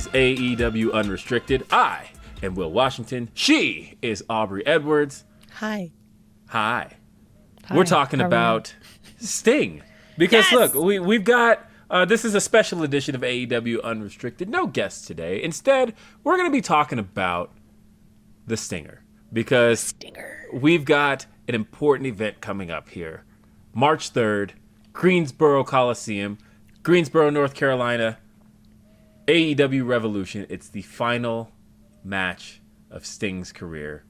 is AEW Unrestricted. I am Will Washington. She is Aubrey Edwards. Hi. We're talking about Sting. Because look, we've got, this is a special edition of AEW Unrestricted. No guests today. Instead, we're going to be talking about the Stinger. Because we've got an important event coming up here. March 3rd, Greensboro Coliseum, Greensboro, North Carolina, AEW Revolution. It's the final match of Sting's career.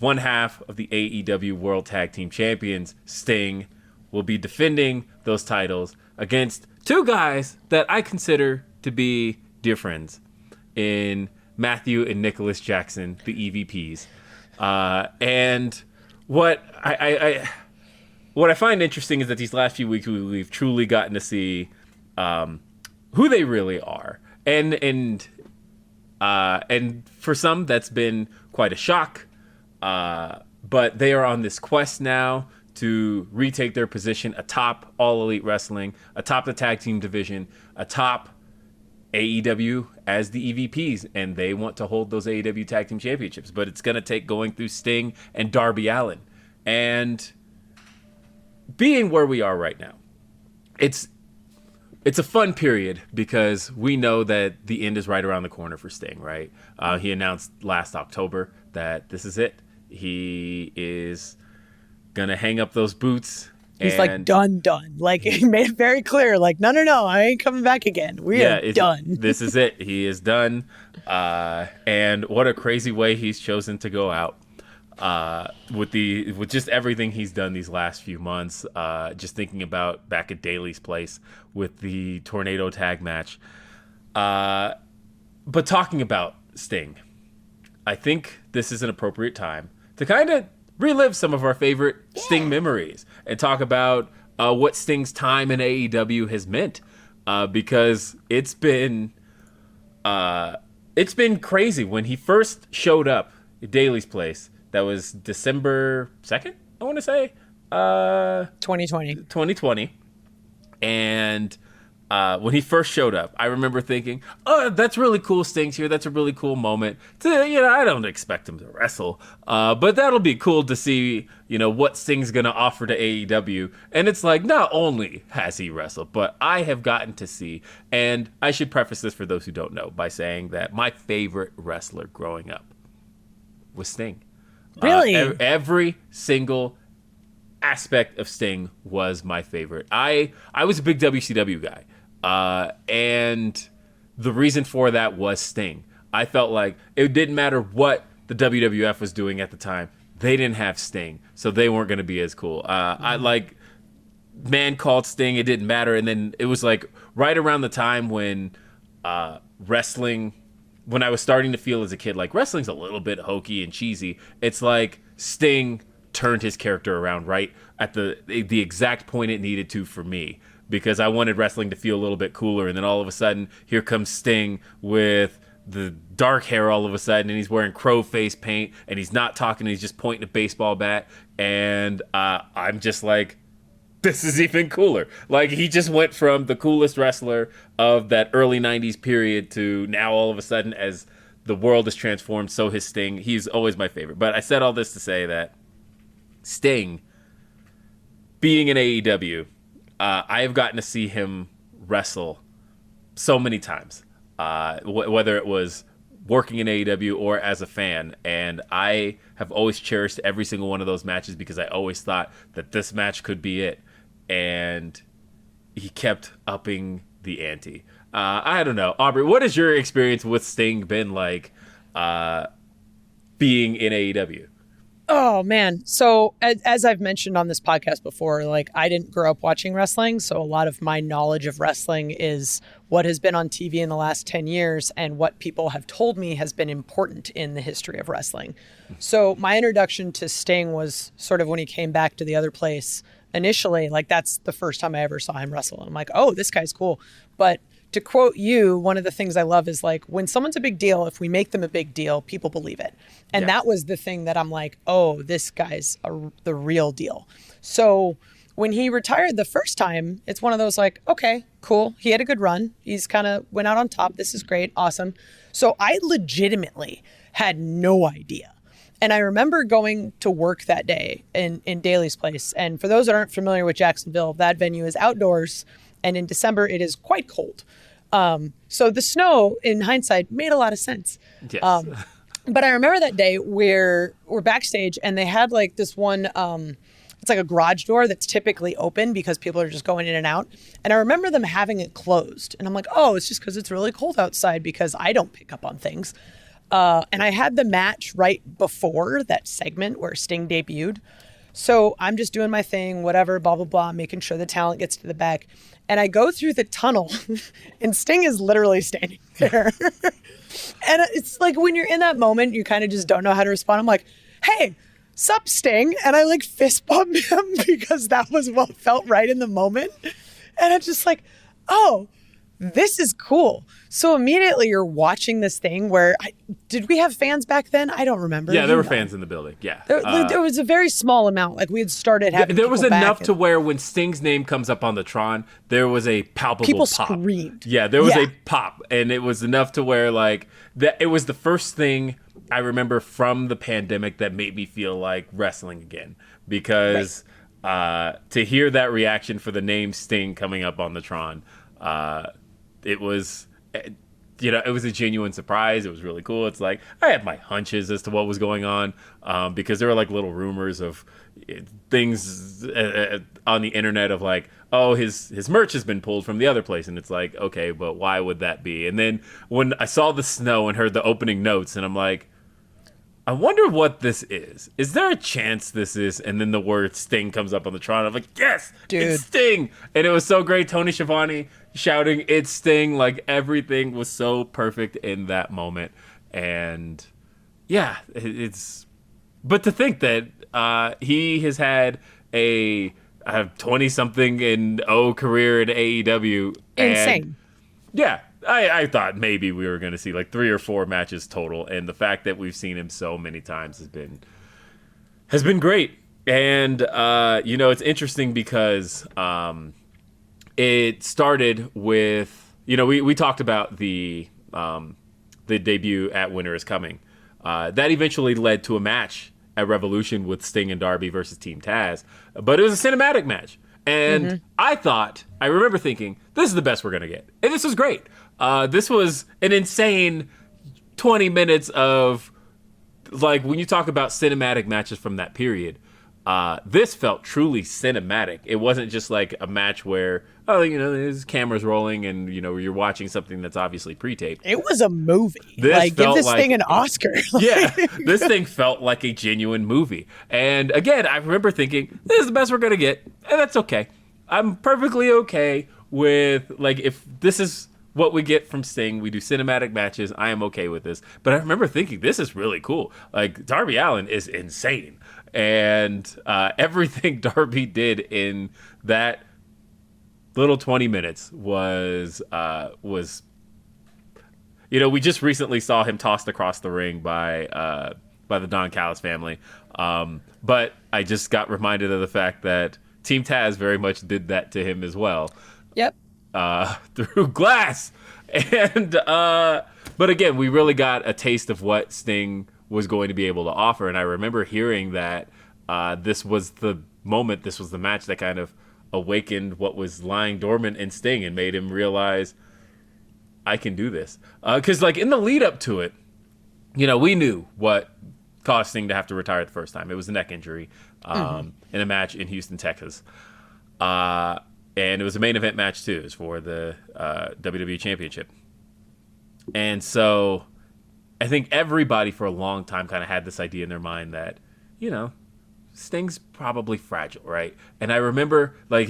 One half of the AEW World Tag Team Champions, Sting, will be defending those titles against two guys that I consider to be dear friends in Matthew and Nicholas Jackson, the EVPs. And what I find interesting is that these last few weeks we've truly gotten to see who they really are, and for some that's been quite a shock. But they are on this quest now to retake their position atop All Elite Wrestling, atop the tag team division, atop AEW as the EVPs, and they want to hold those AEW tag team championships. But it's going to take going through Sting and Darby Allin. And being where we are right now, it's a fun period because we know that the end is right around the corner for Sting, right? He announced last October that this is it. He is going to hang up those boots. He's like, done. Like, he made it very clear, like, no, I ain't coming back again. We are done. This is it. He is done. And what a crazy way he's chosen to go out. With just everything he's done these last few months, just thinking about back at Daly's place with the tornado tag match. But talking about Sting, I think this is an appropriate time to kind of relive some of our favorite Sting memories and talk about what Sting's time in AEW has meant, because it's been crazy. When he first showed up at Daly's place, that was December 2nd, I want to say. 2020. And when he first showed up, I remember thinking, oh, that's really cool, Sting's here. That's a really cool moment. I don't expect him to wrestle, but that'll be cool to see, what Sting's going to offer to AEW. And it's like, not only has he wrestled, but I have gotten to see, and I should preface this for those who don't know by saying that my favorite wrestler growing up was Sting. Really? Every single aspect of Sting was my favorite. I was a big WCW guy. And the reason for that was Sting. I felt like it didn't matter what the WWF was doing at the time. They didn't have Sting, so they weren't going to be as cool. I like Man Called Sting. It didn't matter. And then it was like right around the time when wrestling, when I was starting to feel as a kid, like wrestling's a little bit hokey and cheesy. It's like Sting turned his character around right at the exact point it needed to for me, because I wanted wrestling to feel a little bit cooler. And then all of a sudden, here comes Sting with the dark hair all of a sudden, and he's wearing crow face paint, and he's not talking, he's just pointing a baseball bat. And I'm just like, this is even cooler. Like, he just went from the coolest wrestler of that early 90s period to now all of a sudden, as the world is transformed, so his Sting. He's always my favorite. But I said all this to say that Sting, being in AEW, I have gotten to see him wrestle so many times, whether it was working in AEW or as a fan. And I have always cherished every single one of those matches because I always thought that this match could be it. And he kept upping the ante. I don't know. Aubrey, what has your experience with Sting been like being in AEW? Oh, man. So as I've mentioned on this podcast before, like, I didn't grow up watching wrestling. So a lot of my knowledge of wrestling is what has been on TV in the last 10 years and what people have told me has been important in the history of wrestling. So my introduction to Sting was sort of when he came back to the other place initially. Like, that's the first time I ever saw him wrestle. And I'm like, oh, this guy's cool. But to quote you, one of the things I love is, like, when someone's a big deal, if we make them a big deal, people believe it. And that was the thing that I'm like, oh, this guy's the real deal. So when he retired the first time, it's one of those like, okay, cool. He had a good run. He's kind of went out on top. This is great. Awesome. So I legitimately had no idea. And I remember going to work that day in Daly's place. And for those that aren't familiar with Jacksonville, that venue is outdoors. And in December, it is quite cold. So the snow, in hindsight, made a lot of sense. Yes. But I remember that day where we're backstage and they had like this one, it's like a garage door that's typically open because people are just going in and out. And I remember them having it closed. And I'm like, oh, it's just because it's really cold outside because I don't pick up on things. And I had the match right before that segment where Sting debuted. So I'm just doing my thing, whatever, blah, blah, blah, making sure the talent gets to the back. And I go through the tunnel and Sting is literally standing there. And it's like when you're in that moment, you kind of just don't know how to respond. I'm like, hey, sup, Sting? And I like fist bump him because that was what felt right in the moment. And I'm just like, oh, this is cool. So immediately you're watching this thing where, did we have fans back then? I don't remember. Yeah, there were fans in the building. Yeah. There was a very small amount. Like we had started having There was people enough back to where when Sting's name comes up on the Tron, there was a palpable people pop. screamed. Yeah, there was a pop. And it was enough to where like, that it was the first thing I remember from the pandemic that made me feel like wrestling again. Because to hear that reaction for the name Sting coming up on the Tron, it was... it was a genuine surprise. It was really cool. It's like I had my hunches as to what was going on because there were like little rumors of things on the internet of like, oh, his merch has been pulled from the other place. And it's like, okay, but why would that be? And then when I saw the snow and heard the opening notes and I'm like, I wonder what this is. Is there a chance this is? And then the word Sting comes up on the Tron. I'm like, yes, dude, it's Sting. And it was so great. Tony Schiavone shouting, it's Sting. Like everything was so perfect in that moment. And yeah, but to think that he has had a 20-something and career in AEW. Insane. Yeah. I thought maybe we were going to see like 3 or 4 matches total, and the fact that we've seen him so many times has been great. And it's interesting because it started with we talked about the debut at Winter Is Coming. That eventually led to a match at Revolution with Sting and Darby versus Team Taz, but it was a cinematic match. And I remember thinking, this is the best we're going to get. And this was great. This was an insane 20 minutes of, like, when you talk about cinematic matches from that period, this felt truly cinematic. It wasn't just like a match where, there's cameras rolling and, you're watching something that's obviously pre-taped. It was a movie. Give this thing an Oscar. Yeah, this thing felt like a genuine movie. And again, I remember thinking, this is the best we're going to get. And that's okay. I'm perfectly okay with, like, if this is what we get from Sting, we do cinematic matches, I am okay with this. But I remember thinking, this is really cool. Like, Darby Allin is insane. And everything Darby did in that little 20 minutes was we just recently saw him tossed across the ring by the Don Callis family. But I just got reminded of the fact that Team Taz very much did that to him as well. Yep. Through glass. And but again, we really got a taste of what Sting was going to be able to offer. And I remember hearing that this was the moment, this was the match that kind of awakened what was lying dormant in Sting and made him realize, I can do this. Because like in the lead up to it, we knew what caused Sting to have to retire the first time. It was a neck injury in a match in Houston, Texas. And it was a main event match too. It was for the WWE Championship. And so I think everybody for a long time kind of had this idea in their mind that, Sting's probably fragile, right? And I remember, like,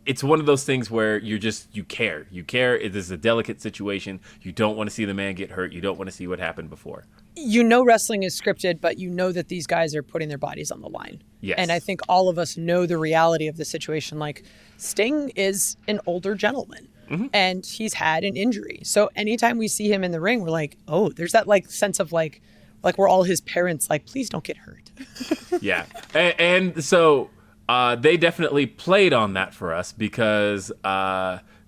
it's one of those things where you care. You care. It is a delicate situation. You don't want to see the man get hurt. You don't want to see what happened before. Wrestling is scripted, but that these guys are putting their bodies on the line. Yes. And I think all of us know the reality of the situation. Like, Sting is an older gentleman. And he's had an injury. So anytime we see him in the ring, we're like, oh, there's that like sense of like we're all his parents, like, please don't get hurt. Yeah. And so they definitely played on that for us because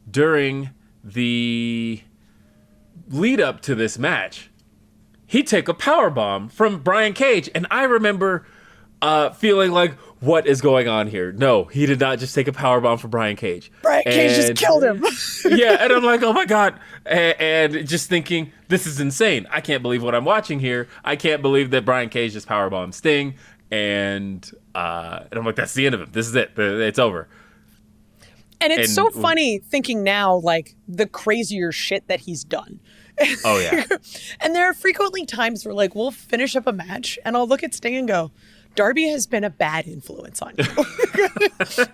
during the lead up to this match, he took a power bomb from Brian Cage, and I remember feeling like, what is going on here? No, he did not just take a power bomb from Brian Cage. Brian Cage just killed him. Yeah, and I'm like, oh my God. And just thinking, this is insane. I can't believe what I'm watching here. I can't believe that Brian Cage just power bombed Sting. And I'm like, that's the end of it. This is it. It's over. And it's so funny thinking now, like, the crazier shit that he's done. Oh, yeah. And there are frequently times where, like, we'll finish up a match and I'll look at Sting and go, Darby has been a bad influence on you.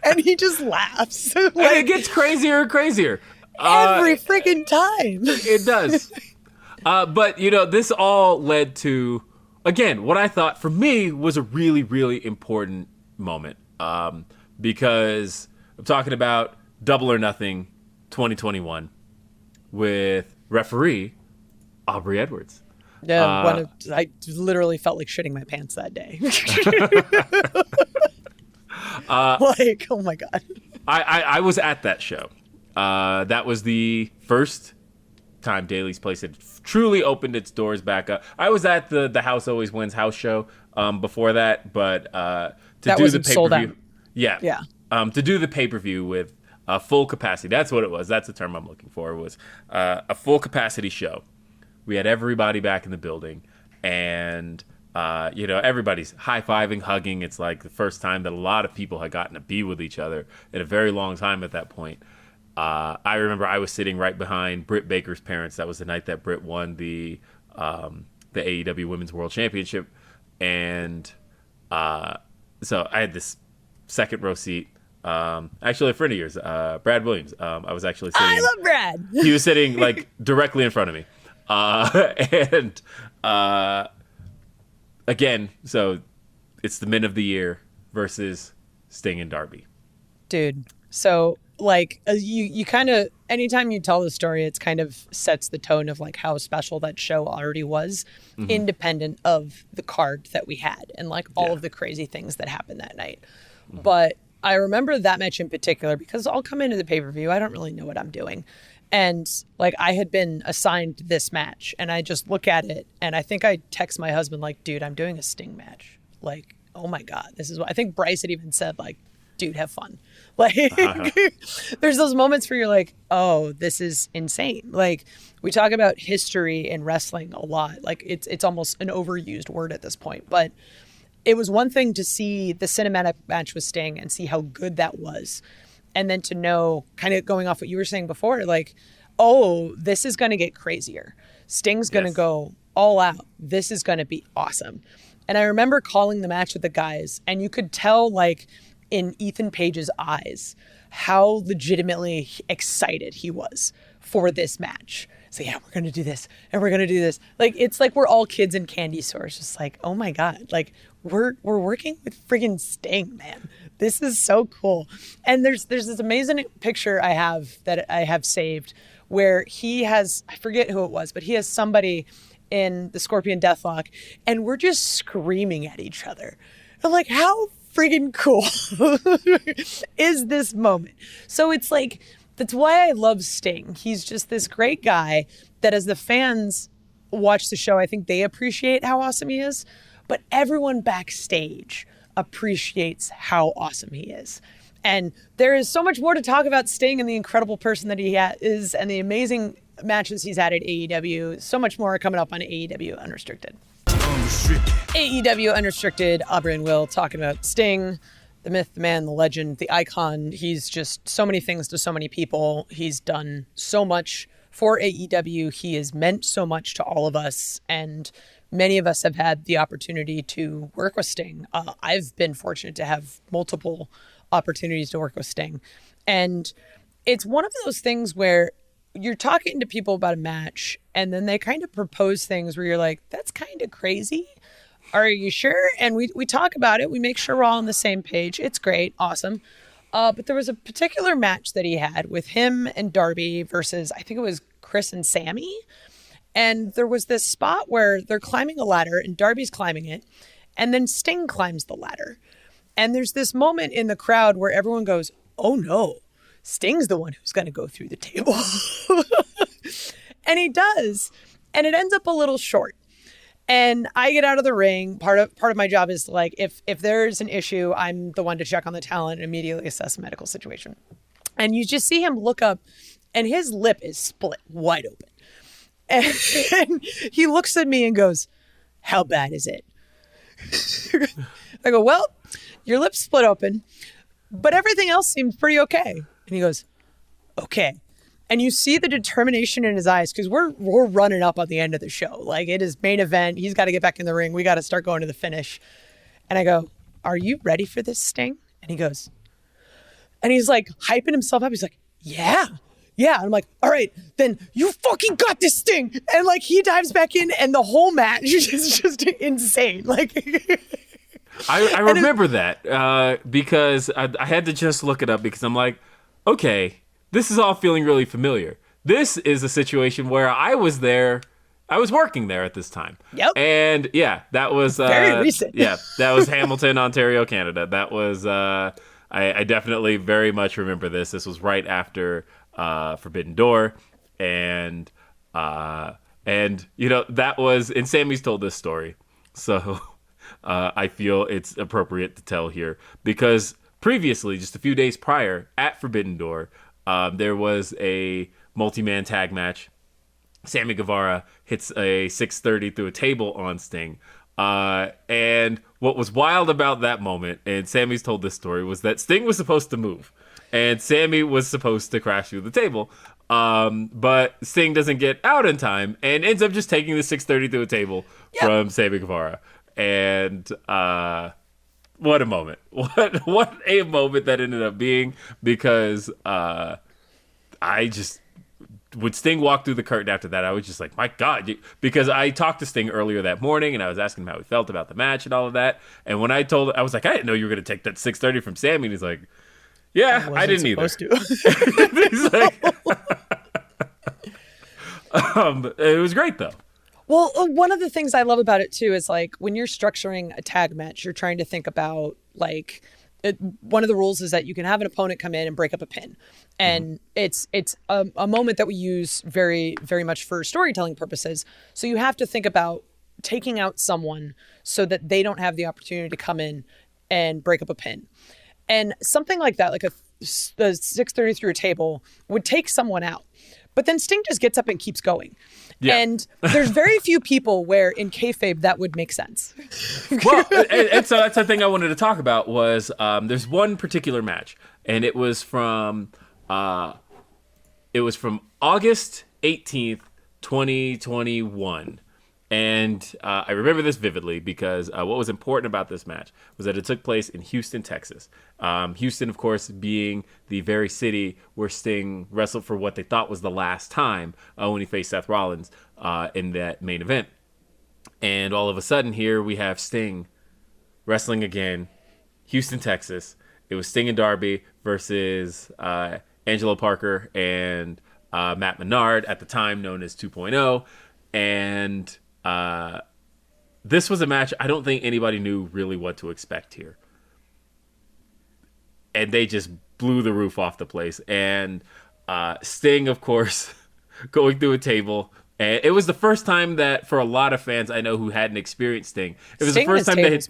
And he just laughs. Like, and it gets crazier and crazier. Every freaking time. It does. But, this all led to, again, what I thought for me was a really, really important moment. Because I'm talking about Double or Nothing 2021 with referee Aubrey Edwards. Yeah, I literally felt like shitting my pants that day. Like, oh my God. I was at that show. That was the first time Daly's Place had truly opened its doors back up. I was at the House Always Wins house show before that, but to that do the wasn't sold pay-per-view. out. Yeah. To do the pay-per-view with full capacity. That's what it was. That's the term I'm looking for, was a full capacity show. We had everybody back in the building, and everybody's high-fiving, hugging. It's like the first time that a lot of people had gotten to be with each other in a very long time at that point. I remember I was sitting right behind Britt Baker's parents. That was the night that Britt won the AEW Women's World Championship, and so I had this second row seat. Actually, a friend of yours, Brad Williams. I was actually sitting. I love Brad. He was sitting like directly in front of me. And again, so it's the men of the year versus Sting and Darby. Dude, so like you kind of, anytime you tell the story, it's kind of sets the tone of like how special that show already was, independent of the card that we had and like all of the crazy things that happened that night. But I remember that match in particular because I'll come into the pay-per-view, I don't really know what I'm doing. And like I had been assigned this match and I just look at it and I think I text my husband like, dude, I'm doing a Sting match. Like, oh my God, this is what I think Bryce had even said, like, dude, have fun. Like there's those moments where you're like, oh, this is insane. Like we talk about history in wrestling a lot. Like it's almost an overused word at this point, but it was one thing to see the cinematic match with Sting and see how good that was. And then to know, kind of going off what you were saying before, like, oh, this is going to get crazier. Sting's going to go all out. This is going to be awesome. And I remember calling the match with the guys, and you could tell, like, in Ethan Page's eyes, how legitimately excited he was for this match. So, yeah, we're going to do this, and we're going to do this. Like, it's like we're all kids in candy stores, just like, oh my God, like, we're working with friggin' Sting, man. This is so cool. And there's this amazing picture I have saved where he has, I forget who it was, but he has somebody in the Scorpion Deathlock and we're just screaming at each other. I'm like, how friggin' cool is this moment? So it's like, that's why I love Sting. He's just this great guy that as the fans watch the show, I think they appreciate how awesome he is. But everyone backstage appreciates how awesome he is. And there is so much more to talk about Sting and the incredible person that he is and the amazing matches he's had at AEW. So much more coming up on AEW Unrestricted. AEW Unrestricted, Aubrey and Will talking about Sting, the myth, the man, the legend, the icon. He's just so many things to so many people. He's done so much for AEW. He has meant so much to all of us. And many of us have had the opportunity to work with Sting. I've been fortunate to have multiple opportunities to work with Sting. And it's one of those things where you're talking to people about a match and then they kind of propose things where you're like, that's kind of crazy. Are you sure? And we talk about it. We make sure we're all on the same page. It's great. Awesome. But there was a particular match that he had with him and Darby versus, I think it was Chris and Sammy. And there was this spot where they're climbing a ladder and Darby's climbing it. And then Sting climbs the ladder. And there's this moment in the crowd where everyone goes, oh no, Sting's the one who's going to go through the table. And he does. And it ends up a little short. And I get out of the ring. Part of my job is like, if there's an issue, I'm the one to check on the talent and immediately assess the medical situation. And you just see him look up and his lip is split wide open. And he looks at me and goes, how bad is it? I go, well, your lip's split open, but everything else seems pretty okay. And he goes, okay. And you see the determination in his eyes because we're running up on the end of the show. Like, it is main event. He's got to get back in the ring. We got to start going to the finish. And I go, are you ready for this, Sting? And he goes, and he's like hyping himself up. He's like, yeah. And I'm like, all right, then you fucking got this, Sting. And like, he dives back in and the whole match is just insane. Like, I remember that because I had to just look it up because I'm like, okay, this is all feeling really familiar. This is a situation where I was there. I was working there at this time. Yep. And yeah, that was very recent. Yeah, that was Hamilton, Ontario, Canada. That was I definitely very much remember this. This was right after Forbidden Door, and you know, that was, and Sammy's told this story, so I feel it's appropriate to tell here because previously, just a few days prior at Forbidden Door, there was a multi-man tag match. Sammy Gavara hits a 630 through a table on Sting. And what was wild about that moment, and Sammy's told this story, was that Sting was supposed to move. And Sammy was supposed to crash through the table. But Sting doesn't get out in time and ends up just taking the 630 through a table from Sammy Gavara. And what a moment. What a moment that ended up being, because I just... When Sting walked through the curtain after that, I was just like, my God. Because I talked to Sting earlier that morning, and I was asking him how he felt about the match and all of that. And when I told him, I was like, I didn't know you were going to take that 630 from Sammy. And he's like, yeah, I didn't either. He's like, it was great, though. Well, one of the things I love about it, too, is like when you're structuring a tag match, you're trying to think about like... one of the rules is that you can have an opponent come in and break up a pin. And it's a moment that we use very, very much for storytelling purposes. So you have to think about taking out someone so that they don't have the opportunity to come in and break up a pin. And something like that, like a 630 through a table, would take someone out. But then Sting just gets up and keeps going. Yeah. And there's very few people where in kayfabe that would make sense. Well, and so that's the thing I wanted to talk about was there's one particular match, and it was from August 18th, 2021. And I remember this vividly because what was important about this match was that it took place in Houston, Texas. Houston, of course, being the very city where Sting wrestled for what they thought was the last time when he faced Seth Rollins in that main event. And all of a sudden here we have Sting wrestling again, Houston, Texas. It was Sting and Darby versus Angelo Parker and Matt Menard, at the time known as 2.0. And... this was a match I don't think anybody knew really what to expect here. And they just blew the roof off the place. And Sting, of course, going through a table. And it was the first time that, for a lot of fans I know who hadn't experienced Sting, it was Sting the first time tables,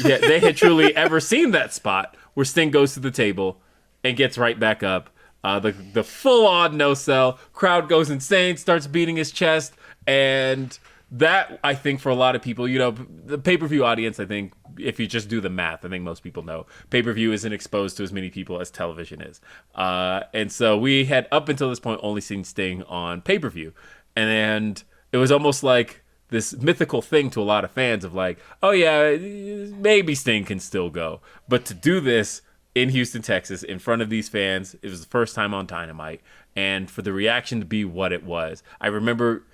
they had truly ever seen that spot where Sting goes to the table and gets right back up. The full-on no-sell. Crowd goes insane, starts beating his chest. And... that, I think, for a lot of people, you know, the pay-per-view audience, I think, if you just do the math, I think most people know, pay-per-view isn't exposed to as many people as television is. And so we had, up until this point, only seen Sting on pay-per-view. And it was almost like this mythical thing to a lot of fans of like, oh yeah, maybe Sting can still go. But to do this in Houston, Texas, in front of these fans, it was the first time on Dynamite. And for the reaction to be what it was, I remember...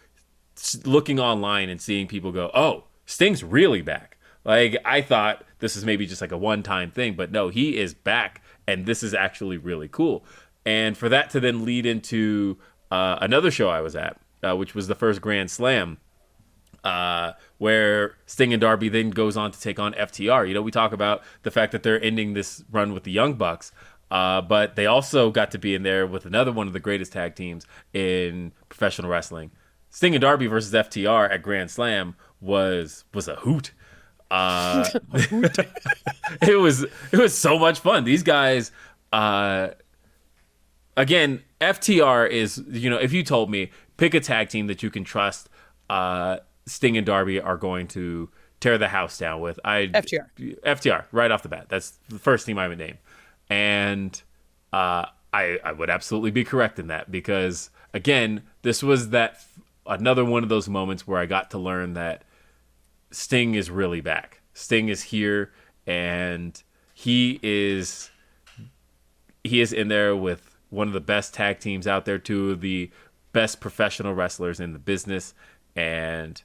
looking online and seeing people go, oh, Sting's really back. Like, I thought this is maybe just like a one-time thing, but no, he is back, and this is actually really cool. And for that to then lead into another show I was at, which was the first Grand Slam, where Sting and Darby then goes on to take on FTR. We talk about the fact that they're ending this run with the Young Bucks, but they also got to be in there with another one of the greatest tag teams in professional wrestling. Sting and Darby versus FTR at Grand Slam was a hoot. It was so much fun. These guys, again, FTR is, if you told me pick a tag team that you can trust, Sting and Darby are going to tear the house down with. FTR right off the bat. That's the first team I would name, and I would absolutely be correct in that, because again, this was another one of those moments where I got to learn that Sting is really back. Sting is here, and he is in there with one of the best tag teams out there, two of the best professional wrestlers in the business, and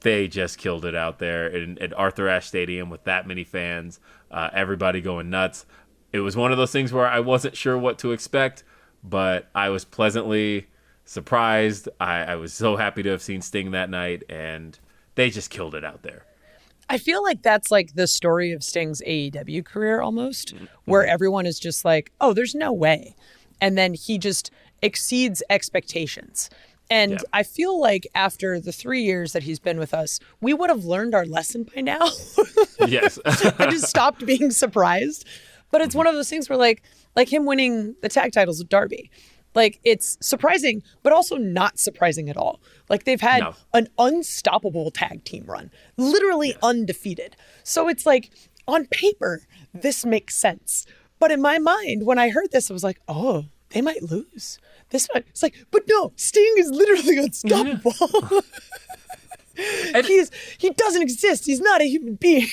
they just killed it out there at Arthur Ashe Stadium with that many fans, everybody going nuts. It was one of those things where I wasn't sure what to expect, but I was pleasantly surprised. I was so happy to have seen Sting that night, and they just killed it out there. I feel like that's like the story of Sting's AEW career almost, where everyone is just like, oh, there's no way. And then he just exceeds expectations. And I feel like after the 3 years that he's been with us, we would have learned our lesson by now. Yes. I just stopped being surprised. But it's one of those things where like him winning the tag titles with Darby, like it's surprising, but also not surprising at all. Like they've had an unstoppable tag team run, literally undefeated. So it's like on paper, this makes sense. But in my mind, when I heard this, I was like, oh, they might lose. It's like, but no, Sting is literally unstoppable. And he doesn't exist. He's not a human being.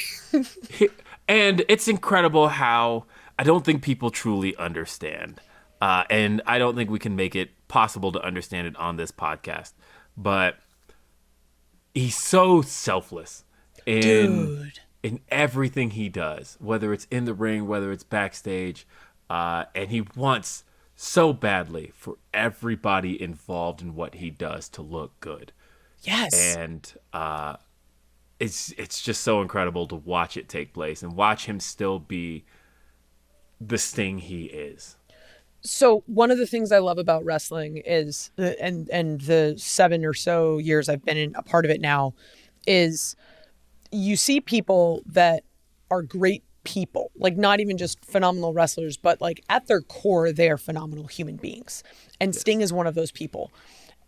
And it's incredible how I don't think people truly understand. And I don't think we can make it possible to understand it on this podcast. But he's so selfless in everything he does, whether it's in the ring, whether it's backstage. And he wants so badly for everybody involved in what he does to look good. Yes. And it's just so incredible to watch it take place and watch him still be the Sting he is. So one of the things I love about wrestling is, and the 7 or so years I've been a part of it now, is you see people that are great people, like not even just phenomenal wrestlers, but like at their core, they are phenomenal human beings. And Sting is one of those people.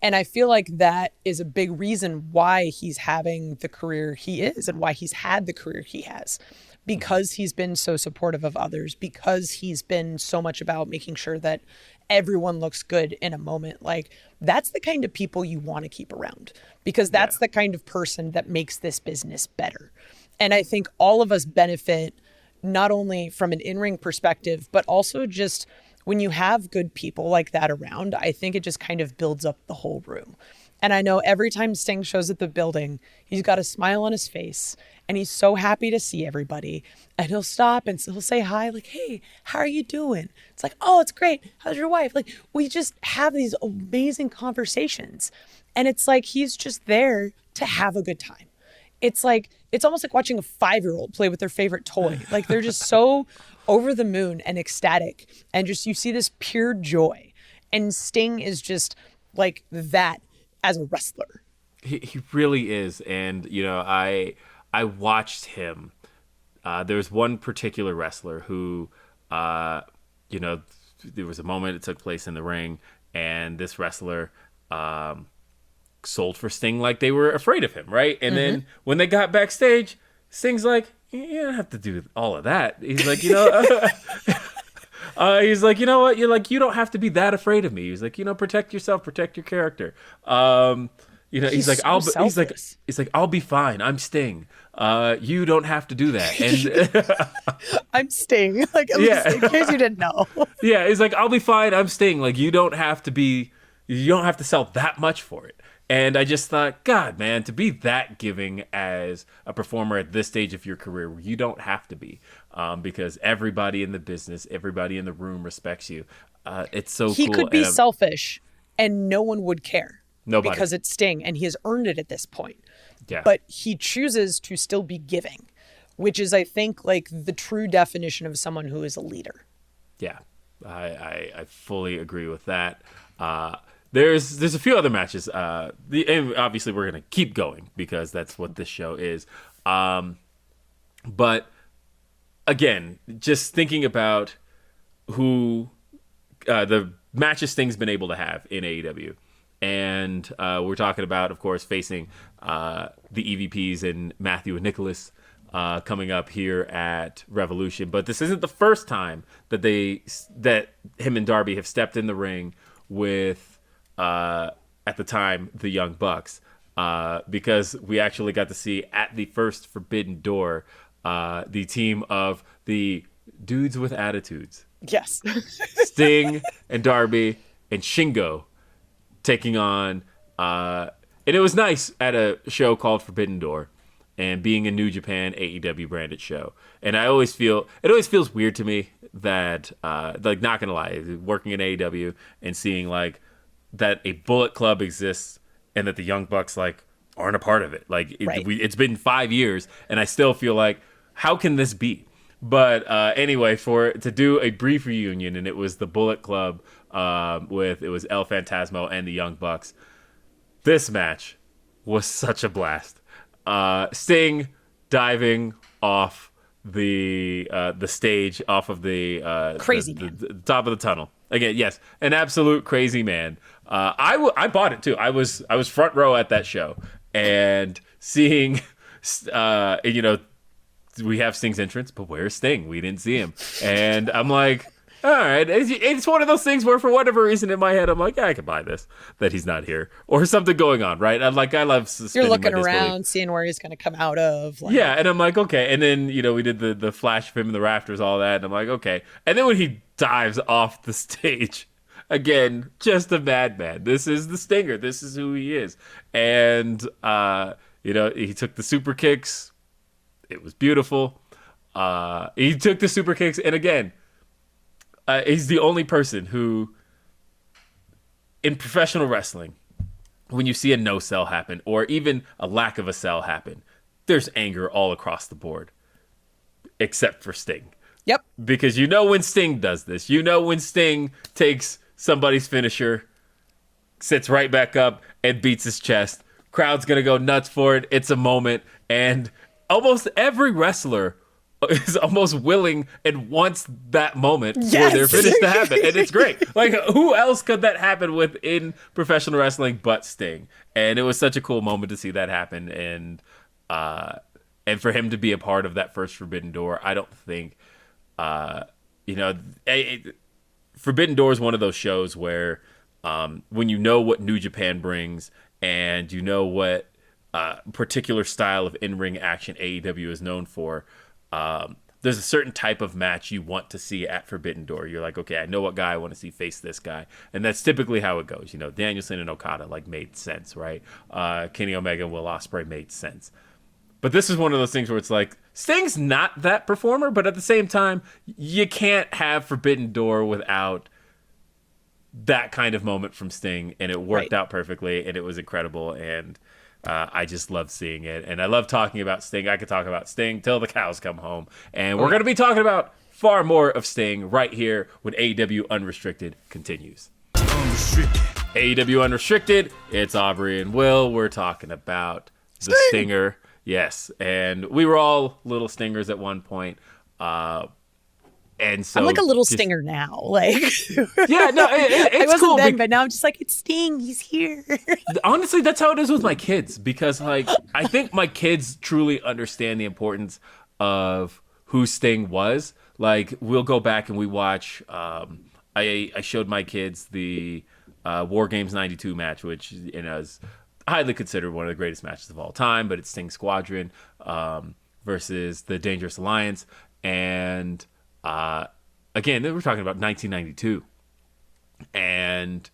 And I feel like that is a big reason why he's having the career he is and why he's had the career he has. Because he's been so supportive of others, because he's been so much about making sure that everyone looks good in a moment. Like that's the kind of people you want to keep around, because that's the kind of person that makes this business better. And I think all of us benefit not only from an in-ring perspective, but also just when you have good people like that around, I think it just kind of builds up the whole room. And I know every time Sting shows at the building, he's got a smile on his face and he's so happy to see everybody. And he'll stop and he'll say hi, like, hey, how are you doing? It's like, oh, it's great. How's your wife? Like, we just have these amazing conversations. And it's like, he's just there to have a good time. It's like, it's almost like watching a 5-year-old play with their favorite toy. Like they're just so over the moon and ecstatic. And just, you see this pure joy. And Sting is just like that as a wrestler. He really is. And, you know, I watched him. There's one particular wrestler who, you know, there was a moment it took place in the ring, and this wrestler sold for Sting like they were afraid of him, right? And then when they got backstage, Sting's like, you don't have to do all of that. He's like, you know, he's like, you know what? You're like, you don't have to be that afraid of me. He's like, you know, protect yourself, protect your character. You know, he's like, I'll be fine. I'm Sting. You don't have to do that. And I'm Sting. Like, in case you didn't know. Yeah, he's like, I'll be fine. I'm Sting. Like, you don't have to sell that much for it. And I just thought, God, man, to be that giving as a performer at this stage of your career, you don't have to be, because everybody in the business, everybody in the room respects you. It's so cool. He could be selfish and no one would care. Nobody. Because it's Sting, and he has earned it at this point. Yeah. But he chooses to still be giving, which is, I think, like the true definition of someone who is a leader. Yeah, I fully agree with that. There's a few other matches. And obviously we're gonna keep going because that's what this show is. But again, just thinking about who the matches Sting's been able to have in AEW. And we're talking about, of course, facing the EVPs and Matthew and Nicholas coming up here at Revolution. But this isn't the first time that him and Darby have stepped in the ring with, at the time, the Young Bucks. Because we actually got to see at the first Forbidden Door the team of the Dudes with Attitudes. Yes. Sting and Darby and Shingo taking on, and it was nice at a show called Forbidden Door and being a New Japan AEW branded show. And it always feels weird to me that, like, not gonna lie, working in AEW and seeing like that a Bullet Club exists and that the Young Bucks like aren't a part of it. Like it's been 5 years and I still feel like, how can this be? But anyway, to do a brief reunion, and it was the Bullet Club it was El Phantasmo and the Young Bucks. This match was such a blast. Sting diving off the stage, off of the crazy the top of the tunnel. Again, yes, an absolute crazy man. I bought it too. I was front row at that show and seeing, we have Sting's entrance, but where's Sting? We didn't see him. And I'm like, all right. It's one of those things where for whatever reason in my head, I'm like, yeah, I can buy this, that he's not here. Or something going on, right? I love suspending You're looking my disbelief. around, seeing where he's going to come out of. Like, yeah, and I'm like, okay. And then, we did the flash of him in the rafters, all that. And I'm like, okay. And then when he dives off the stage, again, just a madman. This is the Stinger. This is who he is. And, he took the super kicks. It was beautiful. He took the super kicks, and again, he's the only person who, in professional wrestling, when you see a no-sell happen, or even a lack of a sell happen, there's anger all across the board, except for Sting. Yep. Because when Sting does this, when Sting takes somebody's finisher, sits right back up, and beats his chest, crowd's gonna go nuts for it. It's a moment, and almost every wrestler is almost willing and wants that moment for their finish to happen. And it's great. Like, who else could that happen with in professional wrestling but Sting? And it was such a cool moment to see that happen. And for him to be a part of that first Forbidden Door, I don't think, Forbidden Door is one of those shows where when you know what New Japan brings and you know what particular style of in-ring action AEW is known for, there's a certain type of match you want to see at Forbidden Door. You're like, okay, I know what guy I want to see face this guy, and that's typically how it goes. Danielson and Okada made sense, right? Kenny Omega and Will Ospreay made sense. But this is one of those things where it's like, Sting's not that performer, but at the same time, you can't have Forbidden Door without that kind of moment from Sting, and it worked out perfectly, and it was incredible, and I just love seeing it, and I love talking about Sting. I could talk about Sting till the cows come home, and we're going to be talking about far more of Sting right here when AEW Unrestricted continues. AEW Unrestricted, it's Aubrey and Will. We're talking about the Stinger. Yes, and we were all little Stingers at one point. And so I'm like a little Stinger now. It's I wasn't cool then, but now I'm just like, it's Sting. He's here. Honestly, that's how it is with my kids, because I think my kids truly understand the importance of who Sting was. Like, we'll go back and we watch. I showed my kids the War Games '92 match, which is highly considered one of the greatest matches of all time. But it's Sting Squadron versus the Dangerous Alliance, and again, we're talking about 1992, and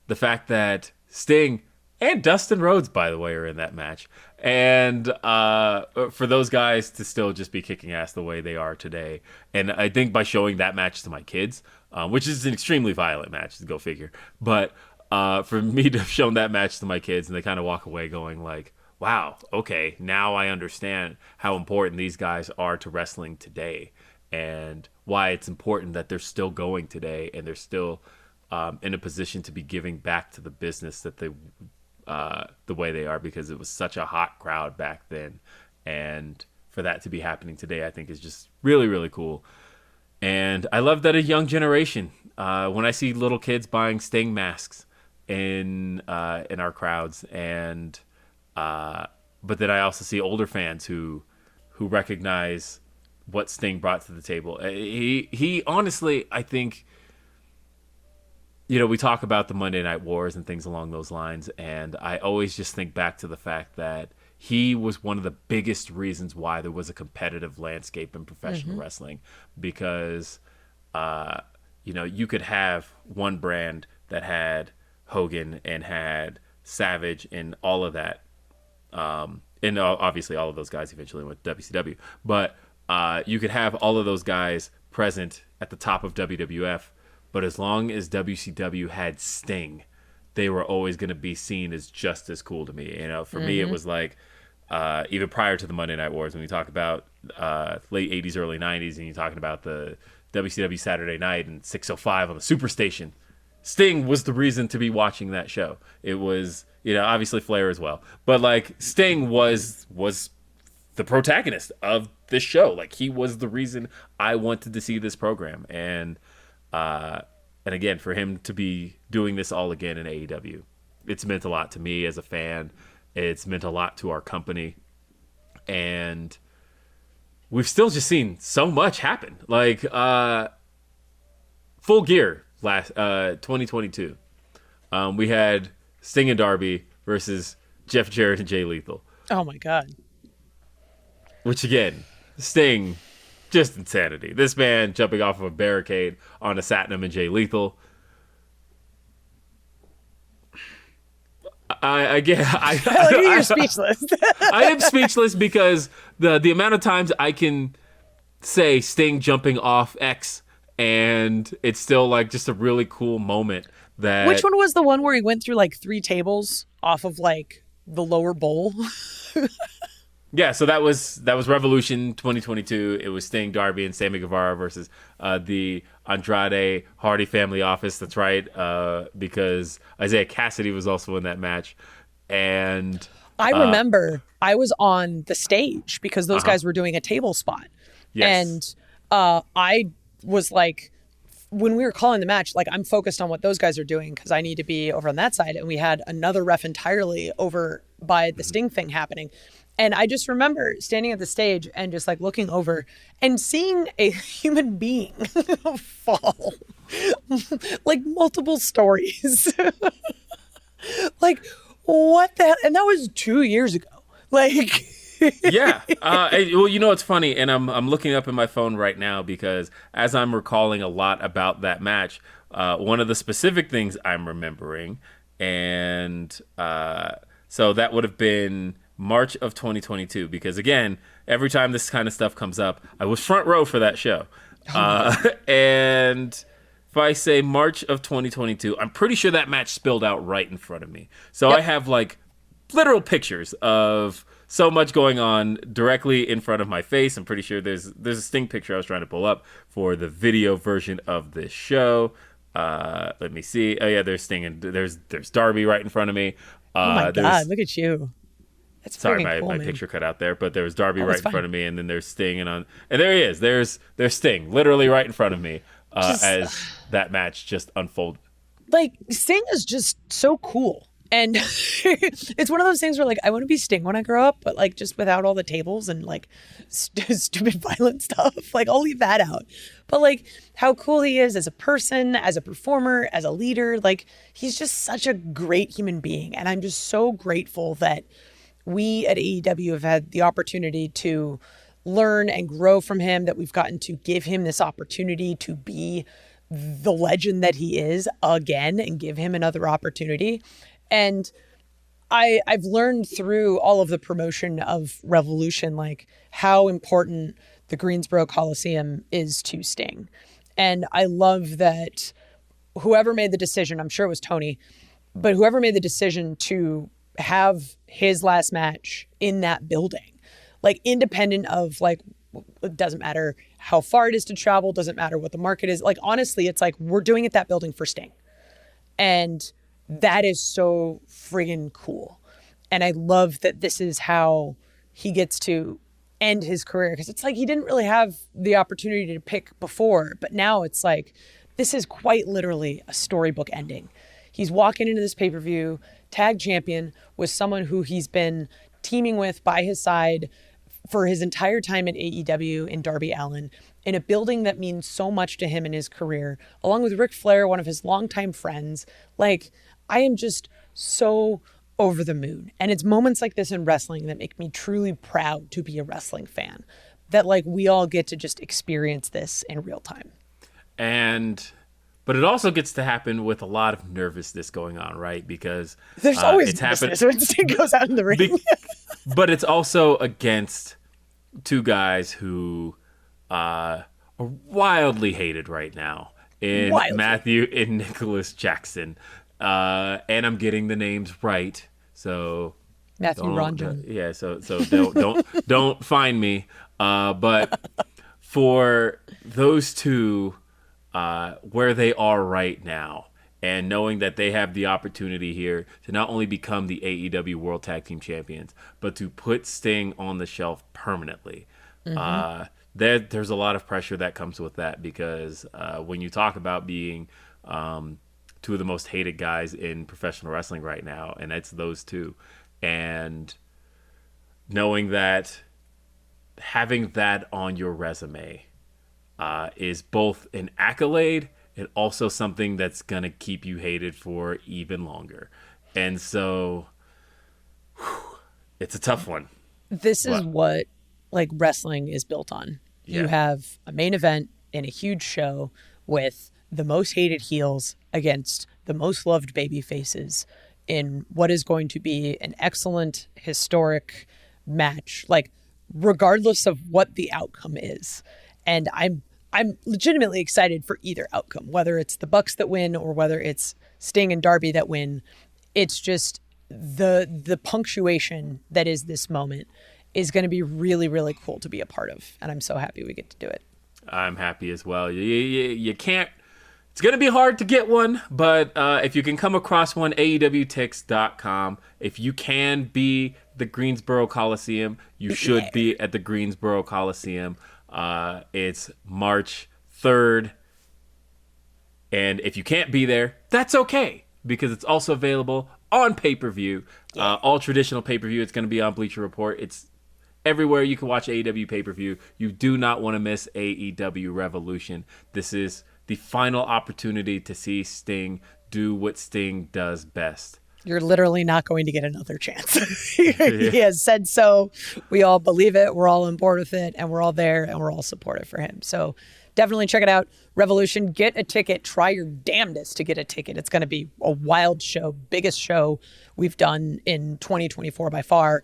the fact that Sting and Dustin Rhodes, by the way, are in that match, and for those guys to still just be kicking ass the way they are today, and I think by showing that match to my kids, which is an extremely violent match, to go figure, but for me to have shown that match to my kids and they kind of walk away going like, wow, okay, now I understand how important these guys are to wrestling today and why it's important that they're still going today and they're still in a position to be giving back to the business that they the way they are, because it was such a hot crowd back then. And for that to be happening today, I think is just really, really cool. And I love that a young generation, when I see little kids buying Sting masks in our crowds, and but then I also see older fans who recognize what Sting brought to the table. He honestly, I think, you know, we talk about the Monday Night Wars and things along those lines, and I always just think back to the fact that he was one of the biggest reasons why there was a competitive landscape in professional wrestling, because, you know, you could have one brand that had Hogan and had Savage and all of that. And obviously all of those guys eventually went to WCW, but you could have all of those guys present at the top of WWF, but as long as WCW had Sting, they were always going to be seen as just as cool to me. You know, for me, it was like, even prior to the Monday Night Wars, when you talk about late 80s, early 90s, and you're talking about the WCW Saturday Night and 605 on the Superstation, Sting was the reason to be watching that show. It was, you know, obviously Flair as well, but like Sting was the protagonist of this show. Like, he was the reason I wanted to see this program. And again, for him to be doing this all again in AEW, it's meant a lot to me as a fan. It's meant a lot to our company. And we've still just seen so much happen. Like, Full Gear last 2022. We had Sting and Darby versus Jeff Jarrett and Jay Lethal. Oh my God. Which again, Sting, just insanity. This man jumping off of a barricade on a Satnam and Jay Lethal. You're speechless. I am speechless because the amount of times I can say Sting jumping off X and it's still like just a really cool moment. That Which one was the one where he went through like 3 tables off of like the lower bowl? Yeah, so that was Revolution 2022. It was Sting, Darby, and Sammy Gavara versus the Andrade Hardy Family Office. That's right, because Isaiah Cassidy was also in that match. And I remember I was on the stage because those guys were doing a table spot. Yes. And I was like, when we were calling the match, like, I'm focused on what those guys are doing because I need to be over on that side. And we had another ref entirely over by the Sting thing happening. And I just remember standing at the stage and just like looking over and seeing a human being fall, like multiple stories. Like, what the hell? And that was 2 years ago. Like, yeah. Well, you know, it's funny, and I'm looking up in my phone right now because as I'm recalling a lot about that match, one of the specific things I'm remembering, and so that would have been March of 2022, because again, every time this kind of stuff comes up, I was front row for that show. And if I say March of 2022, I'm pretty sure that match spilled out right in front of me. So I have like literal pictures of so much going on directly in front of my face. I'm pretty sure there's a Sting picture I was trying to pull up for the video version of this show. Let me see. Oh yeah, there's Sting and there's Darby right in front of me. Oh my God, look at you. That's sorry, cool, my man. picture cut out there, but there was Darby right in front of me, and then there's Sting, and there he is. There's Sting, literally right in front of me, as that match just unfolded. Like, Sting is just so cool. And it's one of those things where, like, I want to be Sting when I grow up, but, like, just without all the tables and, like, stupid violent stuff. Like, I'll leave that out. But, like, how cool he is as a person, as a performer, as a leader. Like, he's just such a great human being. And I'm just so grateful that we at AEW have had the opportunity to learn and grow from him, that we've gotten to give him this opportunity to be the legend that he is again and give him another opportunity. And I've learned through all of the promotion of Revolution, like, how important the Greensboro Coliseum is to Sting. And I love that whoever made the decision, I'm sure it was Tony, But whoever made the decision to have his last match in that building, like independent of like, it doesn't matter how far it is to travel, doesn't matter what the market is. Like, honestly, it's like, we're doing it that building for Sting. And that is so friggin' cool. And I love that this is how he gets to end his career, because it's like he didn't really have the opportunity to pick before, but now it's like this is quite literally a storybook ending. He's walking into this pay-per-view tag champion with someone who he's been teaming with by his side for his entire time at AEW in Darby Allin, in a building that means so much to him in his career, along with Ric Flair, one of his longtime friends. Like, I am just so over the moon. And it's moments like this in wrestling that make me truly proud to be a wrestling fan, that like we all get to just experience this in real time. But it also gets to happen with a lot of nervousness going on, right? Because there's always nervousness when Sting goes out in the ring. But it's also against two guys who are wildly hated right now in Matthew and Nicholas Jackson. And I'm getting the names right, so Matthew Ronjon. Yeah, so don't find me. But for those two, where they are right now, and knowing that they have the opportunity here to not only become the AEW World Tag Team Champions, but to put Sting on the shelf permanently. There's a lot of pressure that comes with that, because when you talk about being two of the most hated guys in professional wrestling right now, and it's those two, and knowing that having that on your resume is both an accolade and also something that's gonna keep you hated for even longer. And so it's a tough one. This is what like wrestling is built on. Yeah. You have a main event in a huge show with the most hated heels against the most loved baby faces in what is going to be an excellent historic match, like regardless of what the outcome is. And I'm legitimately excited for either outcome, whether it's the Bucks that win or whether it's Sting and Darby that win. It's just the punctuation that is this moment is going to be really, really cool to be a part of. And I'm so happy we get to do it. I'm happy as well. You can't, it's going to be hard to get one, but if you can come across one, AEWTix.com. If you can be the Greensboro Coliseum, you should be at the Greensboro Coliseum. It's March 3rd. And if you can't be there, that's okay, because it's also available on pay-per-view. All traditional pay-per-view. It's going to be on Bleacher Report. It's everywhere you can watch AEW pay-per-view. You do not want to miss AEW Revolution. This is the final opportunity to see Sting do what Sting does best. You're literally not going to get another chance. He has said so. We all believe it. We're all on board with it, and we're all there, and we're all supportive for him. So definitely check it out. Revolution, get a ticket. Try your damnedest to get a ticket. It's going to be a wild show, biggest show we've done in 2024 by far.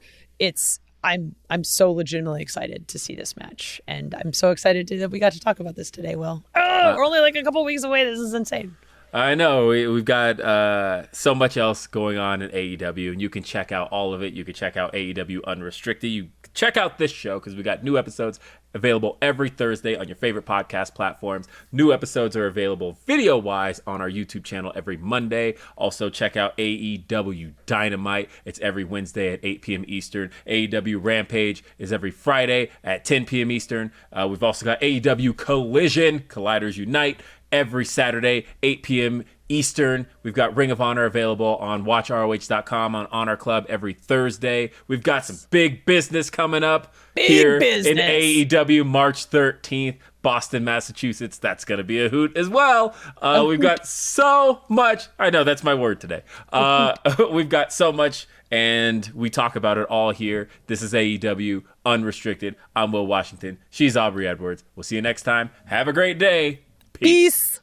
I'm so legitimately excited to see this match, and I'm so excited that we got to talk about this today, Will. We're only like a couple weeks away. This is insane. I know. We've got so much else going on in AEW, and you can check out all of it. You can check out AEW Unrestricted. You can check out this show, because we got new episodes available every Thursday on your favorite podcast platforms. New episodes are available video-wise on our YouTube channel every Monday. Also, check out AEW Dynamite. It's every Wednesday at 8 p.m. Eastern. AEW Rampage is every Friday at 10 p.m. Eastern. We've also got AEW Collision, Colliders Unite, every Saturday, 8 p.m. Eastern. We've got Ring of Honor available on WatchROH.com, on Honor Club every Thursday. We've got some big business coming up here in AEW March 13th, Boston, Massachusetts. That's going to be a hoot as well. We've got so much. I know, that's my word today. We've got so much, and we talk about it all here. This is AEW Unrestricted. I'm Will Washington. She's Aubrey Edwards. We'll see you next time. Have a great day. Peace.